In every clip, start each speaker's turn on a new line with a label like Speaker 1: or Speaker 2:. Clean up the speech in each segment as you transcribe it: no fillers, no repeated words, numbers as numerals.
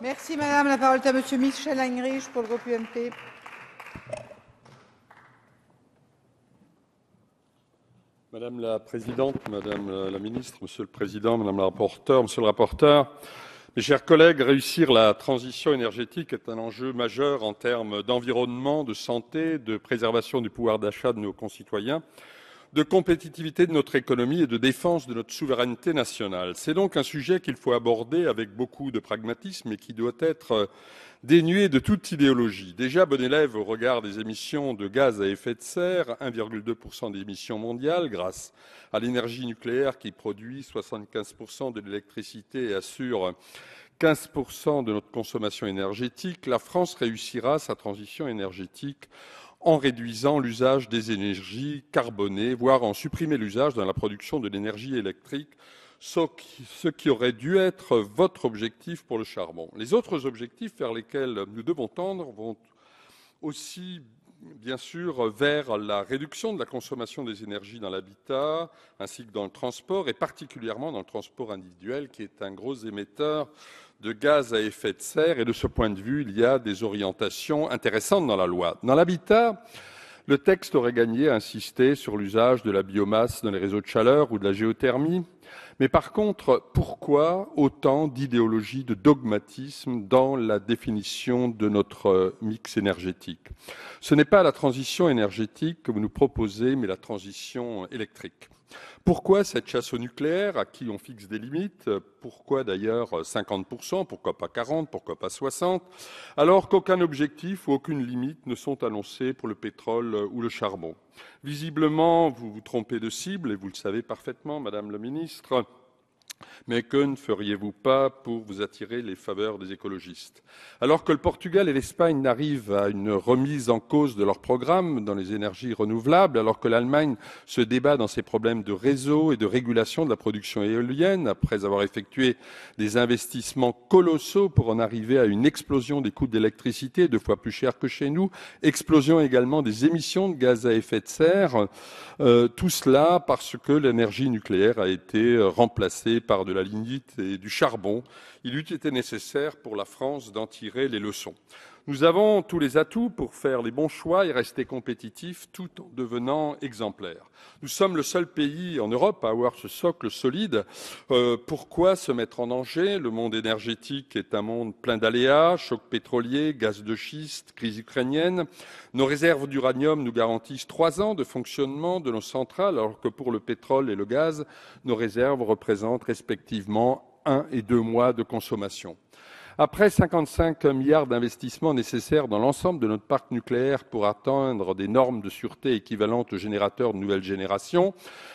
Speaker 1: Merci madame. La parole est à monsieur Michel Heinrich pour le groupe UMP.
Speaker 2: Madame la Présidente, Madame la Ministre, Monsieur le Président, Madame la rapporteure, Monsieur le rapporteur, mes chers collègues, réussir la transition énergétique est un enjeu majeur en termes d'environnement, de santé, de préservation du pouvoir d'achat de nos concitoyens, de compétitivité de notre économie et de défense de notre souveraineté nationale. C'est donc un sujet qu'il faut aborder avec beaucoup de pragmatisme et qui doit être dénué de toute idéologie. Déjà bon élève au regard des émissions de gaz à effet de serre, 1,2% des émissions mondiales, grâce à l'énergie nucléaire qui produit 75% de l'électricité et assure 15% de notre consommation énergétique, la France réussira sa transition énergétique en réduisant l'usage des énergies carbonées, voire en supprimer l'usage dans la production de l'énergie électrique, ce qui aurait dû être votre objectif pour le charbon. Les autres objectifs vers lesquels nous devons tendre vont aussi, bien sûr, vers la réduction de la consommation des énergies dans l'habitat, ainsi que dans le transport, et particulièrement dans le transport individuel, qui est un gros émetteur de gaz à effet de serre. Et de ce point de vue, il y a des orientations intéressantes dans la loi. Dans l'habitat, le texte aurait gagné à insister sur l'usage de la biomasse dans les réseaux de chaleur ou de la géothermie. Mais par contre, pourquoi autant d'idéologie, de dogmatisme dans la définition de notre mix énergétique? Ce n'est pas la transition énergétique que vous nous proposez, mais la transition électrique. Pourquoi cette chasse au nucléaire, à qui on fixe des limites? Pourquoi d'ailleurs 50%? Pourquoi pas 40%? Pourquoi pas 60%? Alors qu'aucun objectif ou aucune limite ne sont annoncés pour le pétrole ou le charbon. Visiblement, vous vous trompez de cible, et vous le savez parfaitement, Madame la Ministre. Mais que ne feriez-vous pas pour vous attirer les faveurs des écologistes? Alors que le Portugal et l'Espagne n'arrivent à une remise en cause de leur programme dans les énergies renouvelables, alors que l'Allemagne se débat dans ses problèmes de réseau et de régulation de la production éolienne, après avoir effectué des investissements colossaux pour en arriver à une explosion des coûts d'électricité 2 fois plus cher que chez nous, explosion également des émissions de gaz à effet de serre, tout cela parce que l'énergie nucléaire a été remplacée par de la lignite et du charbon. Il eût été nécessaire pour la France d'en tirer les leçons. Nous avons tous les atouts pour faire les bons choix et rester compétitifs tout en devenant exemplaires. Nous sommes le seul pays en Europe à avoir ce socle solide. Pourquoi se mettre en danger? Le monde énergétique est un monde plein d'aléas, choc pétrolier, gaz de schiste, crise ukrainienne. Nos réserves d'uranium nous garantissent 3 ans de fonctionnement de nos centrales, alors que pour le pétrole et le gaz, nos réserves représentent respectivement 1 et 2 mois de consommation. Après 55 milliards d'investissements nécessaires dans l'ensemble de notre parc nucléaire pour atteindre des normes de sûreté équivalentes aux générateurs de nouvelle génération,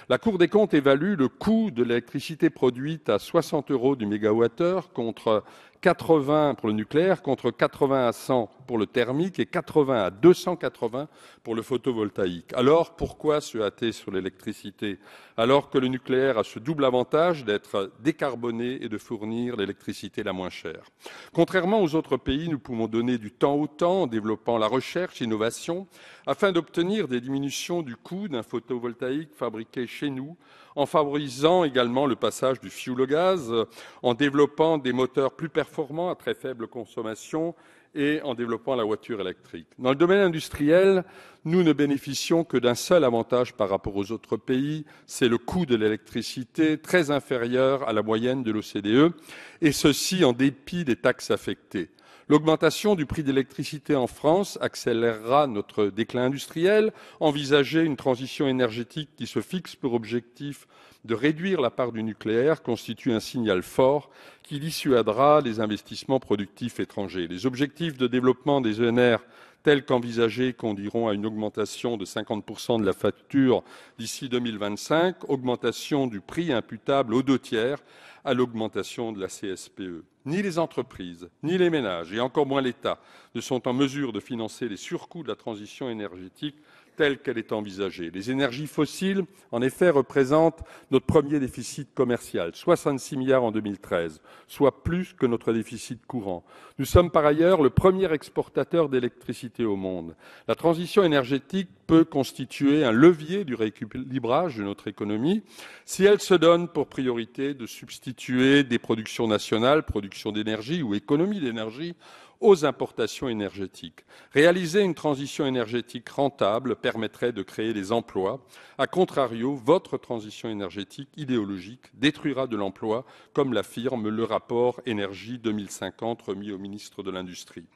Speaker 2: la Cour des comptes évalue le coût de l'électricité produite à 60 € du mégawattheure contre 80 pour le nucléaire, contre 80 à 100 pour le thermique et 80 à 280 pour le photovoltaïque. Alors, pourquoi se hâter sur l'électricité, alors que le nucléaire a ce double avantage d'être décarboné et de fournir l'électricité la moins chère? Contrairement aux autres pays, nous pouvons donner du temps au temps en développant la recherche, l'innovation, afin d'obtenir des diminutions du coût d'un photovoltaïque fabriqué chez nous, en favorisant également le passage du fioul au gaz, en développant des moteurs plus performants à très faible consommation et en développant la voiture électrique. Dans le domaine industriel, nous ne bénéficions que d'un seul avantage par rapport aux autres pays, c'est le coût de l'électricité très inférieur à la moyenne de l'OCDE, et ceci en dépit des taxes affectées. L'augmentation du prix de l'électricité en France accélérera notre déclin industriel. Envisager une transition énergétique qui se fixe pour objectif de réduire la part du nucléaire constitue un signal fort qui dissuadera les investissements productifs étrangers. Les objectifs de développement des ENR tels qu'envisagés conduiront à une augmentation de 50% de la facture d'ici 2025, augmentation du prix imputable aux 2/3 à l'augmentation de la CSPE. Ni les entreprises, ni les ménages, et encore moins l'État, ne sont en mesure de financer les surcoûts de la transition énergétique telle qu'elle est envisagée. Les énergies fossiles, en effet, représentent notre premier déficit commercial, 66 milliards en 2013, soit plus que notre déficit courant. Nous sommes par ailleurs le premier exportateur d'électricité au monde. La transition énergétique peut peut constituer un levier du rééquilibrage de notre économie si elle se donne pour priorité de substituer des productions nationales, production d'énergie ou économie d'énergie, aux importations énergétiques. Réaliser une transition énergétique rentable permettrait de créer des emplois. A contrario, votre transition énergétique idéologique détruira de l'emploi, comme l'affirme le rapport Énergie 2050 remis au ministre de l'Industrie.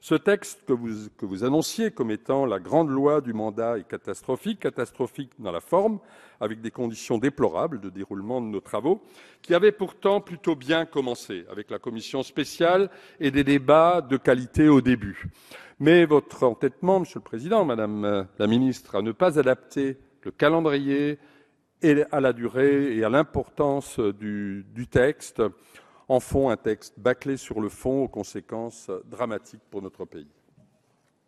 Speaker 2: Ce texte que vous annonciez comme étant la grande loi du mandat est catastrophique dans la forme, avec des conditions déplorables de déroulement de nos travaux, qui avaient pourtant plutôt bien commencé, avec la commission spéciale et des débats de qualité au début. Mais votre entêtement, Monsieur le Président, Madame la Ministre, à ne pas adapter le calendrier et à la durée et à l'importance du texte en font un texte bâclé sur le fond, aux conséquences dramatiques pour notre pays.